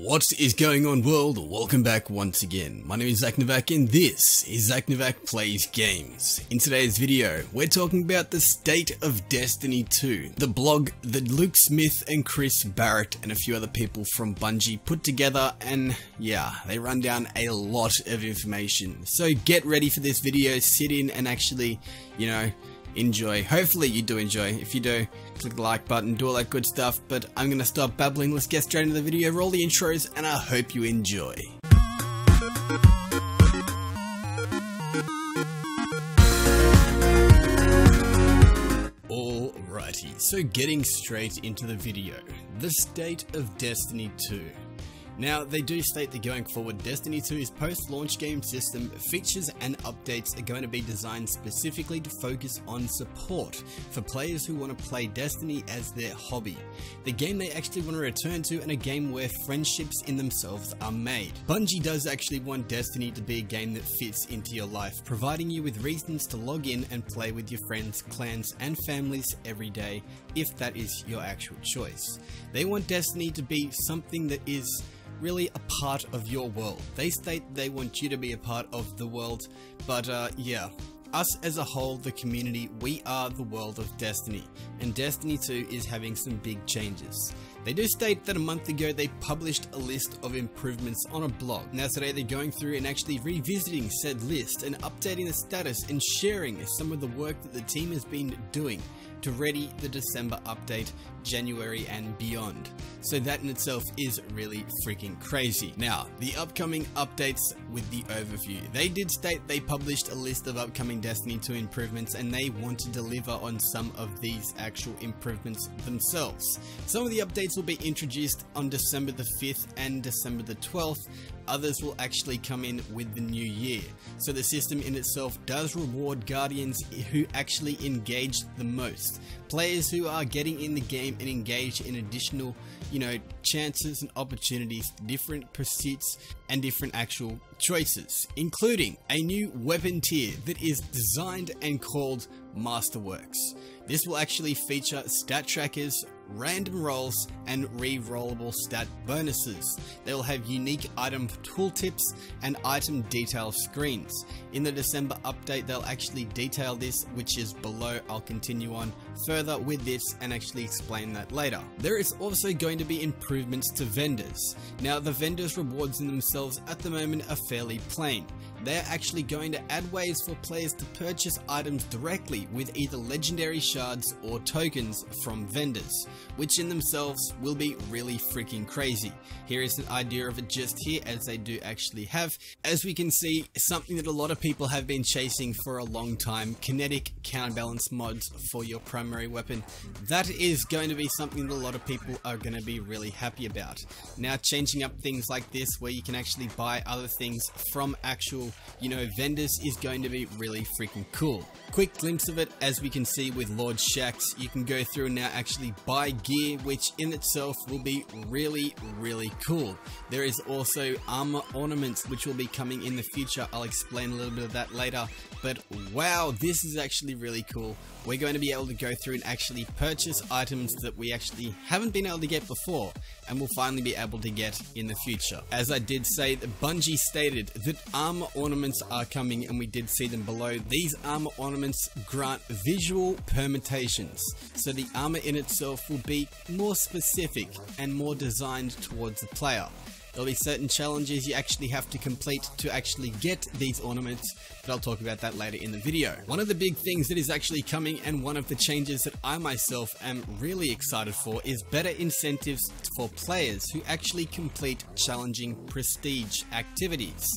What is going on, world? Welcome back once again. My name is ZacNovak and this is ZacNovak Plays Games. In today's video, we're talking about the state of Destiny 2, the blog that Luke Smith and Chris Barrett and a few other people from Bungie put together, and yeah, they run down a lot of information. So get ready for this video, sit in and actually, enjoy. Hopefully you do enjoy. If you do, click the like button, do all that good stuff, but I'm gonna stop babbling. Let's get straight into the video, roll the intros, and I hope you enjoy. Alrighty, so getting straight into the video. The state of Destiny 2. Now, they do state that going forward, Destiny 2's post-launch game system features and updates are going to be designed specifically to focus on support for players who want to play Destiny as their hobby. The game they actually want to return to, and a game where friendships in themselves are made. Bungie does actually want Destiny to be a game that fits into your life, providing you with reasons to log in and play with your friends, clans, and families every day, if that is your actual choice. They want Destiny to be something that is really a part of your world. They state they want you to be a part of the world, but yeah, us as a whole, the community, we are the world of Destiny, and Destiny 2 is having some big changes. They do state that a month ago they published a list of improvements on a blog. Now today they're going through and actually revisiting said list and updating the status and sharing some of the work that the team has been doing to ready the December update, January and beyond. So that in itself is really freaking crazy. Now, the upcoming updates with the overview. They did state they published a list of upcoming Destiny 2 improvements and they want to deliver on some of these actual improvements themselves. Some of the updates will be introduced on December the 5th and December the 12th. Others will actually come in with the new year. So the system in itself does reward Guardians who actually engage the most. Players who are getting in the game and engage in additional, chances and opportunities, different pursuits and different actual choices, including a new weapon tier that is designed and called Masterworks. This will actually feature stat trackers, random rolls, and re-rollable stat bonuses. They will have unique item tooltips and item detail screens. In the December update, they'll actually detail this, which is below. I'll continue on further with this and actually explain that later. There is also going to be improvements to vendors. Now, the vendors' rewards in themselves at the moment are fairly plain. They're actually going to add ways for players to purchase items directly with either legendary shards or tokens from vendors, which in themselves will be really freaking crazy. Here is an idea of it just here, as they do actually have, as we can see, something that a lot of people have been chasing for a long time: kinetic counterbalance mods for your primary weapon. That is going to be something that a lot of people are going to be really happy about. Now, changing up things like this where you can actually buy other things from actual vendors is going to be really freaking cool. Quick glimpse of it, as we can see with Lord Shaxx, you can go through and now actually buy gear, which in itself will be really cool. There is also armor ornaments which will be coming in the future. I'll explain a little bit of that later, but wow, this is actually really cool. We're going to be able to go through and actually purchase items that we actually haven't been able to get before, and we'll finally be able to get in the future. As I did say, Bungie stated that armor ornaments are coming, and we did see them below. These armor ornaments grant visual permutations, so the armor in itself will be more specific and more designed towards the player. There'll be certain challenges you actually have to complete to actually get these ornaments, but I'll talk about that later in the video. One of the big things that is actually coming, and one of the changes that I myself am really excited for, is better incentives for players who actually complete challenging prestige activities.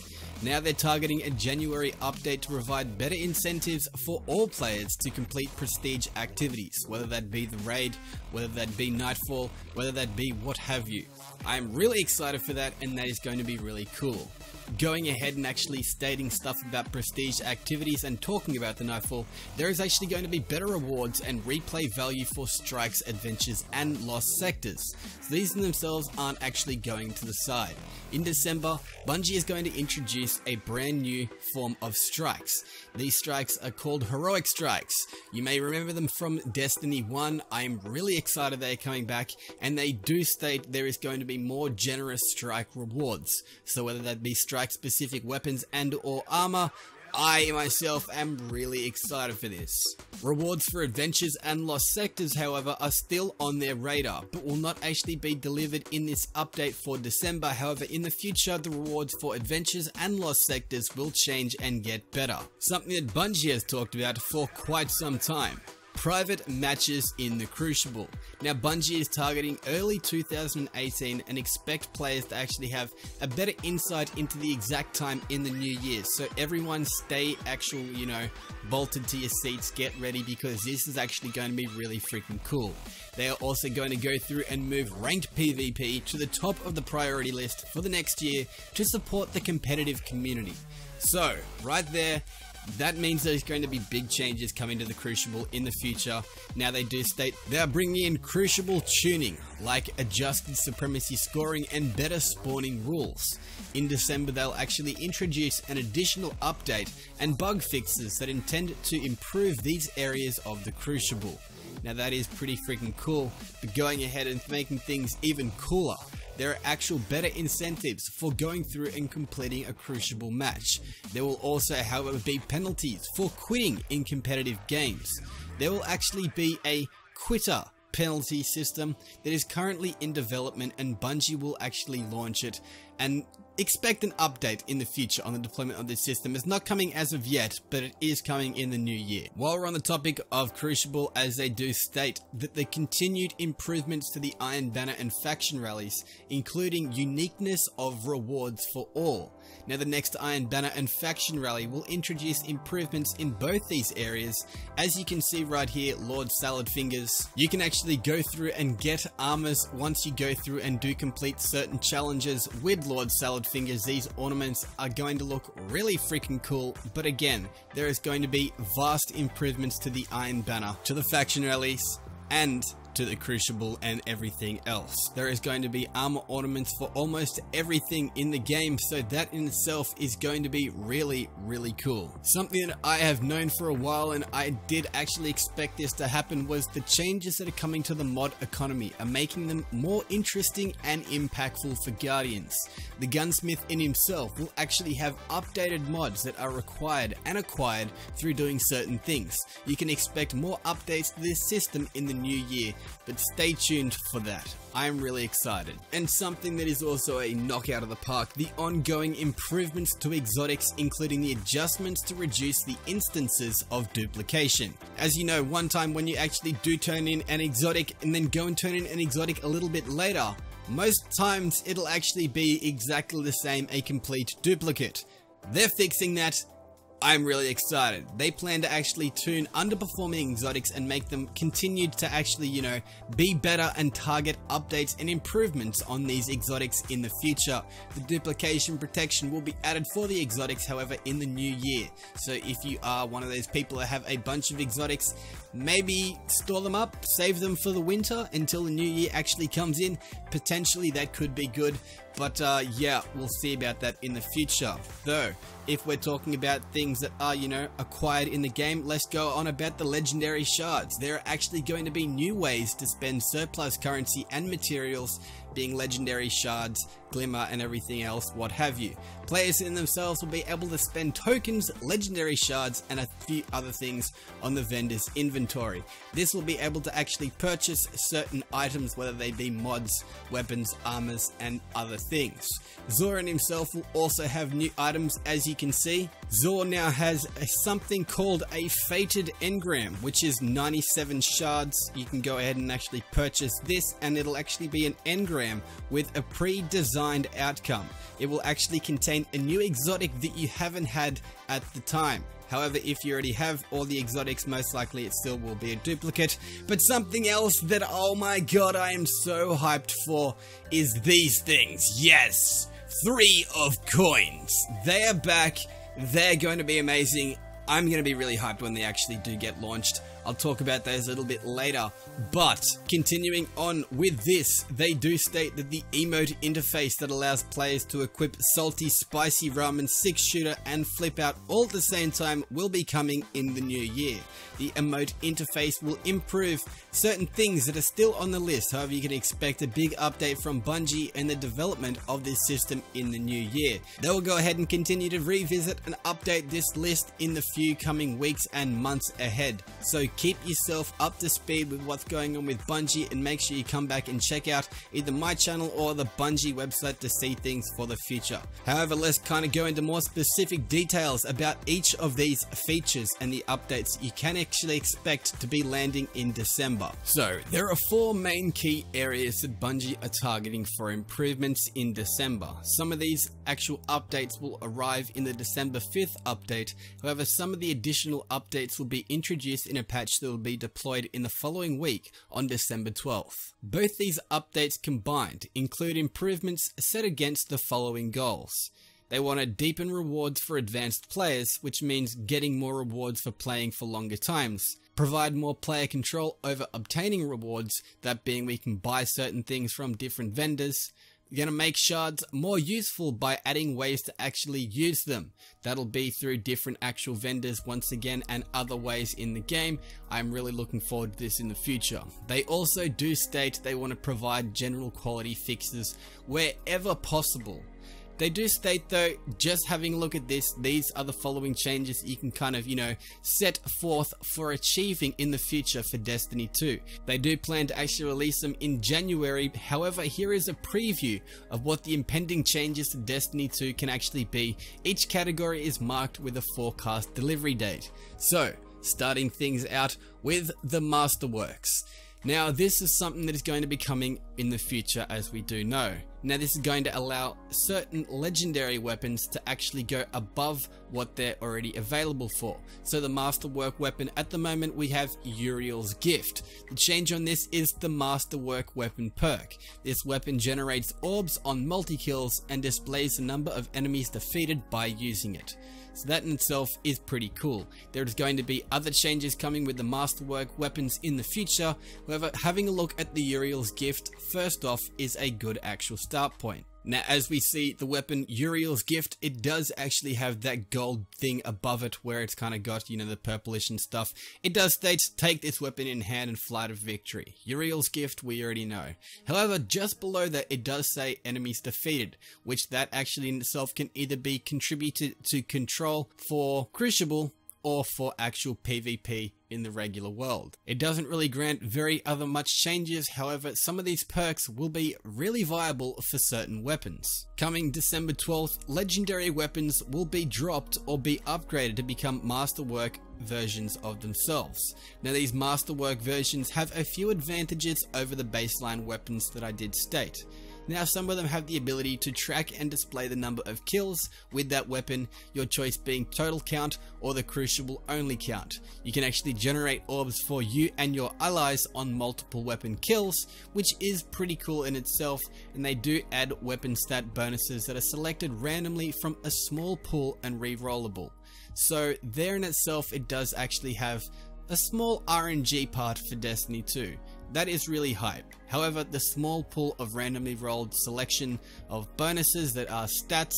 Now they're targeting a January update to provide better incentives for all players to complete prestige activities, whether that be the raid, whether that be Nightfall, whether that be what have you. I'm really excited for that, and that is going to be really cool. going ahead and actually stating stuff about prestige activities and talking about the Nightfall, there is actually going to be better rewards and replay value for strikes, adventures, and lost sectors. So these in themselves aren't actually going to the side. In December, Bungie is going to introduce a brand new form of strikes. These strikes are called heroic strikes. You may remember them from Destiny 1. I'm really excited they're coming back, and they do state there is going to be more generous strike rewards. So whether that be strike specific weapons and or armor, I myself am really excited for this. Rewards for adventures and lost sectors, however, are still on their radar, but will not actually be delivered in this update for December. However, in the future, the rewards for adventures and lost sectors will change and get better. Something that Bungie has talked about for quite some time. Private matches in the Crucible. Now, Bungie is targeting early 2018 and expect players to actually have a better insight into the exact time in the new year. So everyone stay bolted to your seats, get ready, because this is actually going to be really freaking cool. They are also going to go through and move ranked PvP to the top of the priority list for the next year to support the competitive community. So, right there, that means there's going to be big changes coming to the Crucible in the future. Now, they do state they are bringing in Crucible tuning, like adjusted supremacy scoring and better spawning rules. In December, they'll actually introduce an additional update and bug fixes that intend to improve these areas of the Crucible. Now, that is pretty freaking cool, but going ahead and making things even cooler, there are actual better incentives for going through and completing a Crucible match. There will also, however, be penalties for quitting in competitive games. There will actually be a quitter penalty system that is currently in development, and Bungie will actually launch it, and expect an update in the future on the deployment of this system. It's not coming as of yet, but it is coming in the new year. While we're on the topic of Crucible, as they do state that the continued improvements to the Iron Banner and faction rallies, including uniqueness of rewards for all. Now, the next Iron Banner and faction rally will introduce improvements in both these areas. As you can see right here, Lord Salad Fingers, you can actually go through and get armors once you go through and do complete certain challenges with Lord Salad Fingers. These ornaments are going to look really freaking cool, but again, there is going to be vast improvements to the Iron Banner, to the faction rallies, and to the Crucible and everything else. There is going to be armor ornaments for almost everything in the game, so that in itself is going to be really, really cool. Something that I have known for a while, and I did actually expect this to happen, was the changes that are coming to the mod economy are making them more interesting and impactful for Guardians. The gunsmith in himself will actually have updated mods that are required and acquired through doing certain things. You can expect more updates to this system in the new year, but stay tuned for that. I am really excited. And something that is also a knockout of the park, the ongoing improvements to exotics, including the adjustments to reduce the instances of duplication. As you know, one time when you actually do turn in an exotic and then go and turn in an exotic a little bit later, most times it'll actually be exactly the same, a complete duplicate. They're fixing that. I'm really excited. They plan to actually tune underperforming exotics and make them continue to actually, be better and target updates and improvements on these exotics in the future. The duplication protection will be added for the exotics, however, in the new year. So if you are one of those people that have a bunch of exotics, maybe store them up, save them for the winter until the new year actually comes in. Potentially that could be good, but yeah, we'll see about that in the future. Though, if we're talking about things that are, acquired in the game, let's go on about the legendary shards. There are actually going to be new ways to spend surplus currency and materials, being legendary shards, glimmer, and everything else, what have you. Players in themselves will be able to spend tokens, legendary shards, and a few other things on the vendor's inventory. This will be able to actually purchase certain items, whether they be mods, weapons, armors, and other things. Zoran himself will also have new items. As you can see, Zor now has something called a Fated Engram, which is 97 shards. You can go ahead and actually purchase this, and it'll actually be an engram with a pre-designed outcome. It will actually contain a new exotic that you haven't had at the time. However, if you already have all the exotics, most likely it still will be a duplicate. But something else that, oh my god, I am so hyped for is these things. Yes! 3 of coins. They are back. They're going to be amazing. I'm going to be really hyped when they actually do get launched. I'll talk about those a little bit later. But continuing on with this, they do state that the emote interface that allows players to equip salty, spicy ramen, 6-shooter and flip out all at the same time will be coming in the new year. The emote interface will improve certain things that are still on the list. However, you can expect a big update from Bungie in the development of this system in the new year. They will go ahead and continue to revisit and update this list in the few coming weeks and months ahead. So keep yourself up to speed with what's going on with Bungie, and make sure you come back and check out either my channel or the Bungie website to see things for the future. However, let's kind of go into more specific details about each of these features and the updates you can actually expect to be landing in December. So there are 4 main key areas that Bungie are targeting for improvements in December. Some of these actual updates will arrive in the December 5th update. However, some of the additional updates will be introduced in a patch that will be deployed in the following week on December 12th. Both these updates combined include improvements set against the following goals. They want to deepen rewards for advanced players, which means getting more rewards for playing for longer times. Provide more player control over obtaining rewards, that being we can buy certain things from different vendors. You're going to make shards more useful by adding ways to actually use them. That'll be through different actual vendors once again and other ways in the game. I'm really looking forward to this in the future. They also do state they want to provide general quality fixes wherever possible. They do state though, just having a look at this, these are the following changes you can kind of, set forth for achieving in the future for Destiny 2. They do plan to actually release them in January. However, here is a preview of what the impending changes to Destiny 2 can actually be. Each category is marked with a forecast delivery date. So, starting things out with the Masterworks. Now, this is something that is going to be coming in the future, as we do know. Now, this is going to allow certain legendary weapons to actually go above what they're already available for. So the Masterwork weapon at the moment, we have Uriel's Gift. The change on this is the Masterwork weapon perk. This weapon generates orbs on multi-kills and displays the number of enemies defeated by using it. So that in itself is pretty cool. There is going to be other changes coming with the Masterwork weapons in the future. However, having a look at the Uriel's Gift first off is a good actual start point. Now, as we see the weapon Uriel's Gift, it does actually have that gold thing above it where it's kind of got, the purplish and stuff. It does state, take this weapon in hand and fly to victory. Uriel's Gift, we already know. However, just below that, it does say enemies defeated, which that actually in itself can either be contributed to control for Crucible or for actual PvP in the regular world. It doesn't really grant very much changes. However, some of these perks will be really viable for certain weapons. Coming December 12th, legendary weapons will be dropped or be upgraded to become Masterwork versions of themselves. Now, these Masterwork versions have a few advantages over the baseline weapons that I did state. Now, some of them have the ability to track and display the number of kills with that weapon, your choice being total count or the Crucible only count. You can actually generate orbs for you and your allies on multiple weapon kills, which is pretty cool in itself, and they do add weapon stat bonuses that are selected randomly from a small pool and re-rollable. So there in itself, it does actually have a small RNG part for Destiny 2. That is really hype. However, the small pool of randomly rolled selection of bonuses that are stats,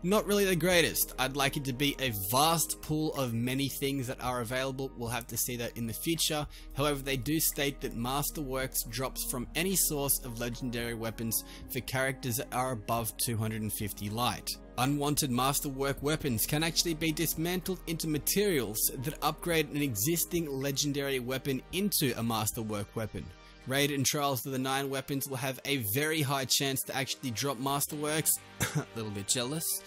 not really the greatest. I'd like it to be a vast pool of many things that are available. We'll have to see that in the future. However, they do state that Masterworks drops from any source of legendary weapons for characters that are above 250 light. Unwanted Masterwork weapons can actually be dismantled into materials that upgrade an existing legendary weapon into a Masterwork weapon. Raid and Trials of the 9 weapons will have a very high chance to actually drop Masterworks. A little bit jealous.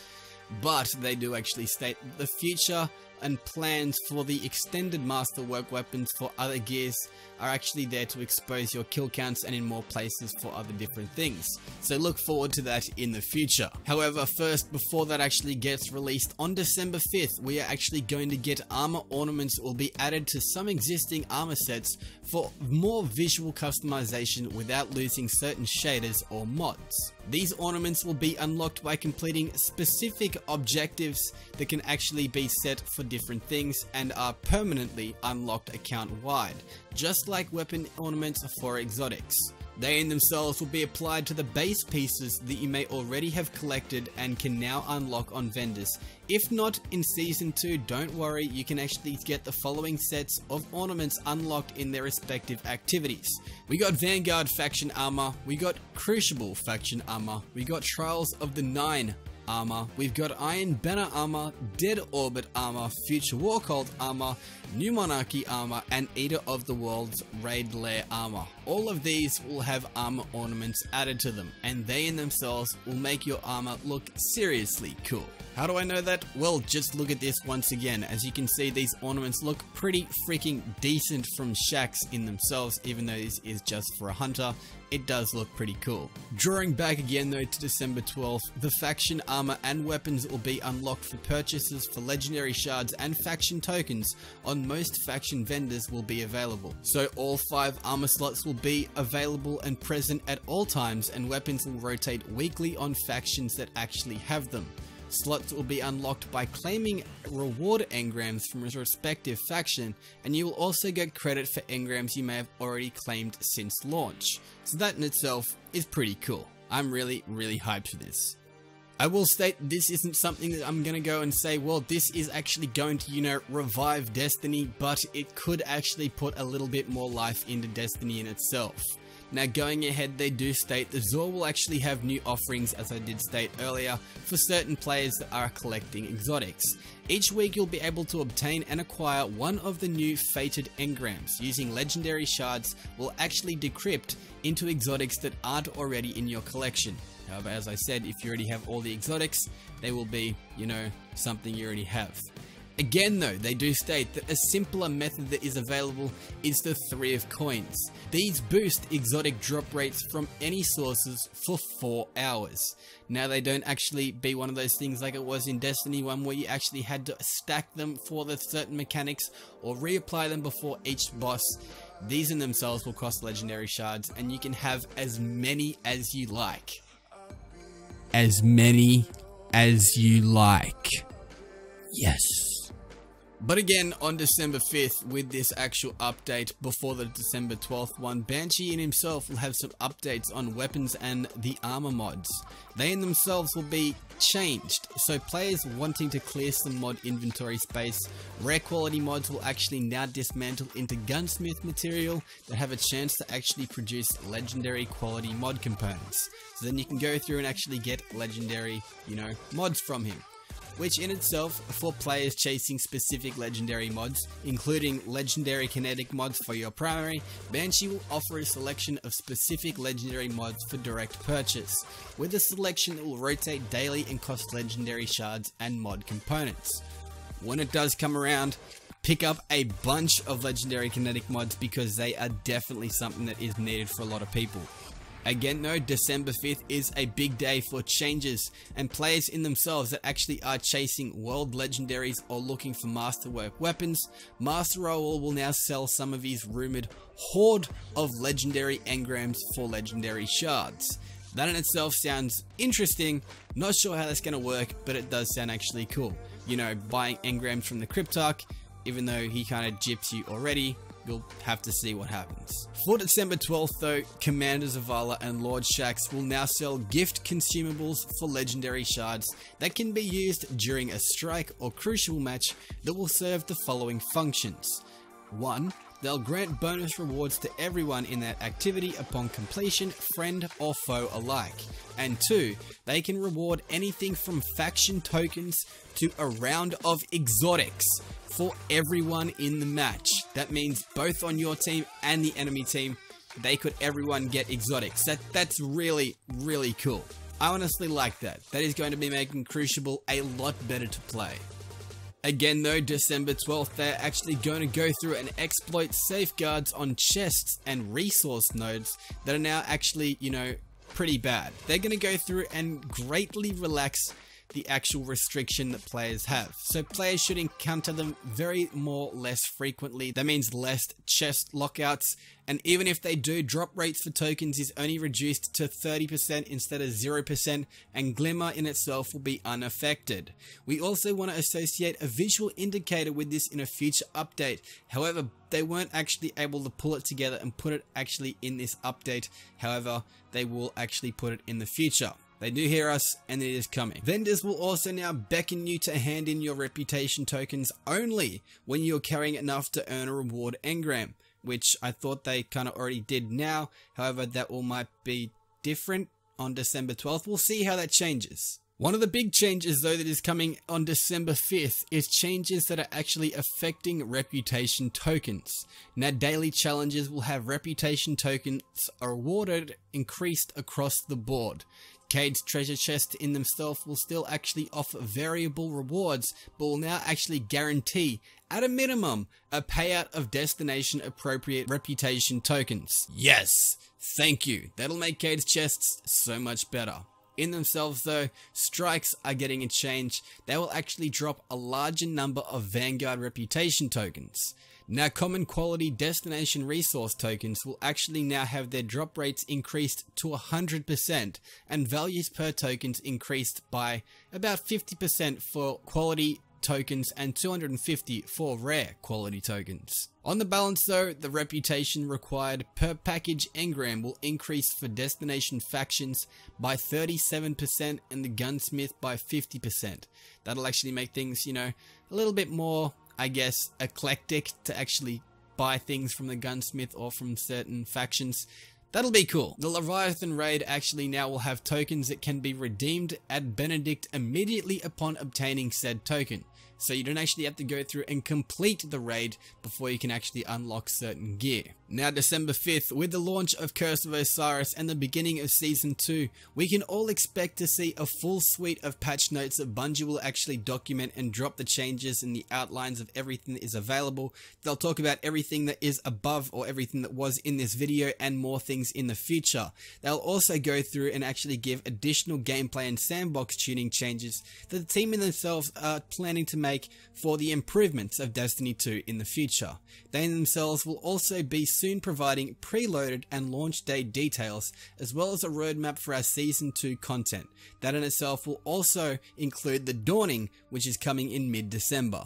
But they do actually state the future and plans for the extended Masterwork weapons for other gears are actually there to expose your kill counts and in more places for other different things. So look forward to that in the future. However, first, before that actually gets released on December 5th, we are actually going to get armor ornaments will be added to some existing armor sets for more visual customization without losing certain shaders or mods. These ornaments will be unlocked by completing specific objectives that can actually be set for different things and are permanently unlocked account-wide, just like weapon ornaments for exotics. They in themselves will be applied to the base pieces that you may already have collected and can now unlock on vendors. If not in Season 2, don't worry, you can actually get the following sets of ornaments unlocked in their respective activities. We got Vanguard faction armor, we got Crucible faction armor, we got Trials of the Nine armor, we've got Iron Banner armor, Dead Orbit armor, Future War Cult armor, New Monarchy armor, and Eater of the World's Raid Lair armor. All of these will have armor ornaments added to them, and they in themselves will make your armor look seriously cool. How do I know that? Well, just look at this once again. As you can see, these ornaments look pretty freaking decent from Shaxx in themselves, even though this is just for a hunter. It does look pretty cool. Drawing back again though to December 12th, the faction armor and weapons will be unlocked for purchases for legendary shards and faction tokens on most faction vendors will be available. So all 5 armor slots will be available and present at all times, and weapons will rotate weekly on factions that actually have them. Slots will be unlocked by claiming reward engrams from a respective faction, and you will also get credit for engrams you may have already claimed since launch. So that in itself is pretty cool. I'm really hyped for this. I will state this isn't something that I'm gonna go and say, well, this is actually going to, you know, revive Destiny, but it could actually put a little bit more life into Destiny in itself. Now going ahead, they do state the Zor will actually have new offerings, as I did state earlier, for certain players that are collecting exotics. Each week you'll be able to obtain and acquire one of the new fated engrams. Using legendary shards will actually decrypt into exotics that aren't already in your collection. However, as I said, if you already have all the exotics, they will be, you know, something you already have. Again though, they do state that a simpler method that is available is the 3 of coins. These boost exotic drop rates from any sources for 4 hours. Now they don't actually be one of those things like it was in Destiny 1 where you actually had to stack them for the certain mechanics or reapply them before each boss. These in themselves will cost legendary shards, and you can have as many as you like. As many as you like. Yes. But again, on December 5th, with this actual update before the December 12th one, Banshee in himself will have some updates on weapons and the armor mods. They in themselves will be changed, so players wanting to clear some mod inventory space, rare quality mods will actually now dismantle into gunsmith material that have a chance to actually produce legendary quality mod components. So then you can go through and actually get legendary, you know, mods from him. Which in itself, for players chasing specific legendary mods, including legendary kinetic mods for your primary, Banshee will offer a selection of specific legendary mods for direct purchase, with a selection that will rotate daily and cost legendary shards and mod components. When it does come around, pick up a bunch of legendary kinetic mods because they are definitely something that is needed for a lot of people. Again though, December 5th is a big day for changes, and players in themselves that actually are chasing world legendaries or looking for masterwork weapons, Master Roll will now sell some of his rumored horde of legendary engrams for legendary shards. That in itself sounds interesting. Not sure how that's going to work, but it does sound actually cool. You know, buying engrams from the Cryptarch, even though he kind of gyps you already. We'll have to see what happens. For December 12th though, Commander Zavala and Lord Shaxx will now sell gift consumables for legendary shards that can be used during a strike or crucial match that will serve the following functions. 1. They'll grant bonus rewards to everyone in that activity upon completion, friend or foe alike. And 2. They can reward anything from faction tokens to a round of exotics for everyone in the match. That means both on your team and the enemy team, they could everyone get exotics. That's really cool. I honestly like that. That is going to be making Crucible a lot better to play. Again though, December 12th, they're actually going to go through and exploit safeguards on chests and resource nodes that are now actually, pretty bad. They're going to go through and greatly relax the actual restriction that players have. So players should encounter them very more less frequently. That means less chest lockouts, and even if they do, drop rates for tokens is only reduced to 30% instead of 0%, and Glimmer in itself will be unaffected. We also want to associate a visual indicator with this in a future update. However, they weren't actually able to pull it together and put it actually in this update. However, they will actually put it in the future. They do hear us, and it is coming. Vendors will also now beckon you to hand in your reputation tokens only when you're carrying enough to earn a reward engram, which I thought they kind of already did now. However, that all might be different on December 12th. We'll see how that changes. One of the big changes though that is coming on December 5th is changes that are actually affecting reputation tokens. Now daily challenges will have reputation tokens awarded increased across the board. Cade's treasure chest in themselves will still actually offer variable rewards, but will now actually guarantee, at a minimum, a payout of destination appropriate reputation tokens. Yes! Thank you. That'll make Cade's chests so much better. In themselves though, strikes are getting a change. They will actually drop a larger number of Vanguard reputation tokens. Now common quality destination resource tokens will actually now have their drop rates increased to 100% and values per tokens increased by about 50% for quality tokens and 250 for rare quality tokens. On the balance though, the reputation required per package engram will increase for destination factions by 37% and the gunsmith by 50%. That'll actually make things, a little bit more, I guess, eclectic to actually buy things from the gunsmith or from certain factions. That'll be cool. The Leviathan raid actually now will have tokens that can be redeemed at Benedict immediately upon obtaining said token. So you don't actually have to go through and complete the raid before you can actually unlock certain gear. Now December 5th, with the launch of Curse of Osiris and the beginning of Season 2, we can all expect to see a full suite of patch notes that Bungie will actually document and drop the changes and the outlines of everything that is available. They'll talk about everything that is above or everything that was in this video and more things in the future. They'll also go through and actually give additional gameplay and sandbox tuning changes that the team in themselves are planning to make for the improvements of Destiny 2 in the future. They themselves will also be soon providing preloaded and launch day details, as well as a roadmap for our Season 2 content. That in itself will also include the Dawning, which is coming in mid-December.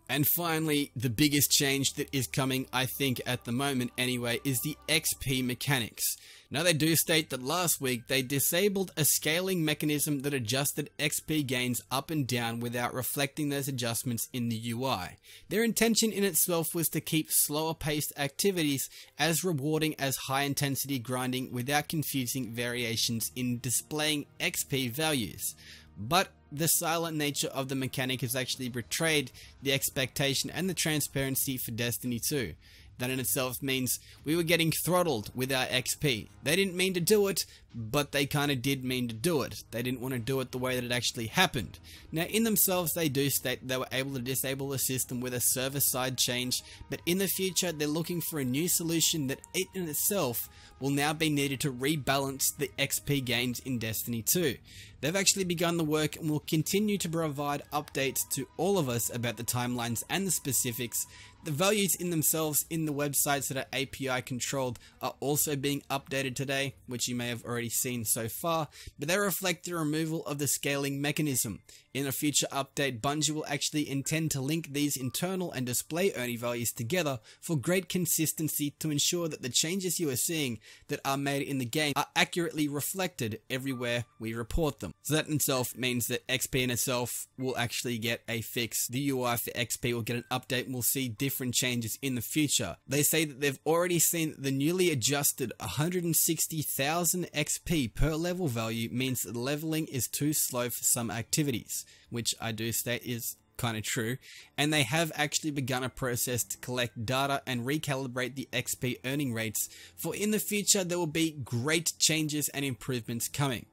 And finally, the biggest change that is coming, I think at the moment anyway, is the XP mechanics. Now they do state that last week they disabled a scaling mechanism that adjusted XP gains up and down without reflecting those adjustments in the UI. Their intention in itself was to keep slower paced activities as rewarding as high intensity grinding without confusing variations in displaying XP values. But the silent nature of the mechanic has actually betrayed the expectation and the transparency for Destiny 2. That in itself means we were getting throttled with our XP. They didn't mean to do it, but they kind of did mean to do it. They didn't want to do it the way that it actually happened. Now in themselves they do state they were able to disable the system with a server-side change, but in the future they're looking for a new solution that in itself will now be needed to rebalance the XP gains in Destiny 2. They've actually begun the work and will continue to provide updates to all of us about the timelines and the specifics. The values in themselves in the websites that are API controlled are also being updated today, which you may have already seen so far, but they reflect the removal of the scaling mechanism. In a future update, Bungie will actually intend to link these internal and display-only values together for great consistency to ensure that the changes you are seeing that are made in the game are accurately reflected everywhere we report them. So that in itself means that XP in itself will actually get a fix. The UI for XP will get an update and we'll see different changes in the future. They say that they've already seen the newly adjusted 160,000 XP per level value means that leveling is too slow for some activities, which I do state is kind of true, and they have actually begun a process to collect data and recalibrate the XP earning rates, for in the future there will be great changes and improvements coming.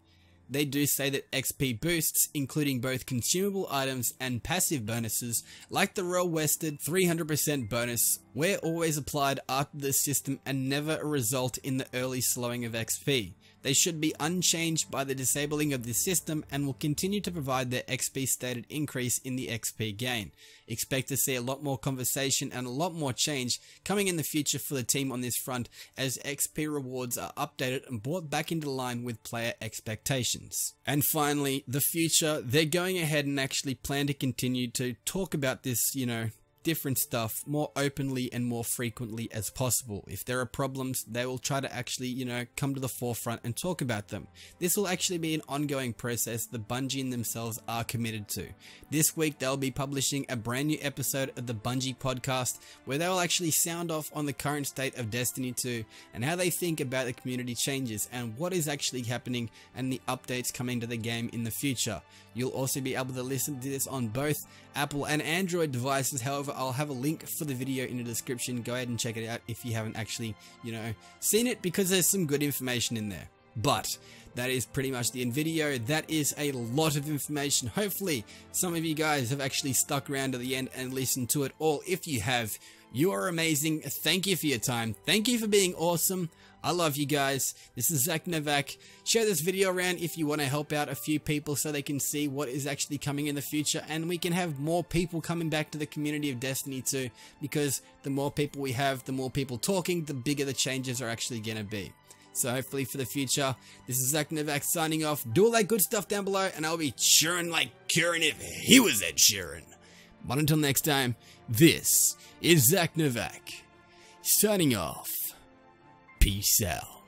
they do say that XP boosts, including both consumable items and passive bonuses, like the Royal Wested 300% bonus, were always applied after the system and never result in the early slowing of XP. They should be unchanged by the disabling of this system and will continue to provide their XP stated increase in the XP gain. Expect to see a lot more conversation and a lot more change coming in the future for the team on this front as XP rewards are updated and brought back into line with player expectations. And finally, the future, they're going ahead and actually plan to continue to talk about this, different stuff more openly and more frequently as possible. If there are problems, they will try to actually, come to the forefront and talk about them. This will actually be an ongoing process the Bungie themselves are committed to. This week, they'll be publishing a brand new episode of the Bungie podcast where they will actually sound off on the current state of Destiny 2 and how they think about the community changes and what is actually happening and the updates coming to the game in the future. You'll also be able to listen to this on both Apple and Android devices. However, I'll have a link for the video in the description. Go ahead and check it out if you haven't actually, seen it, because there's some good information in there. But that is pretty much the end video. That is a lot of information. Hopefully, some of you guys have actually stuck around to the end and listened to it all. If you have, you are amazing. Thank you for your time. Thank you for being awesome. I love you guys. This is ZacNovak. Share this video around if you want to help out a few people so they can see what is actually coming in the future, and we can have more people coming back to the community of Destiny 2, because the more people we have, the more people talking, the bigger the changes are actually going to be. So hopefully for the future, this is ZacNovak signing off. Do all that good stuff down below, and I'll be cheering like Kieran if he was Ed Sheeran. But until next time, this is ZacNovak signing off. Peace out.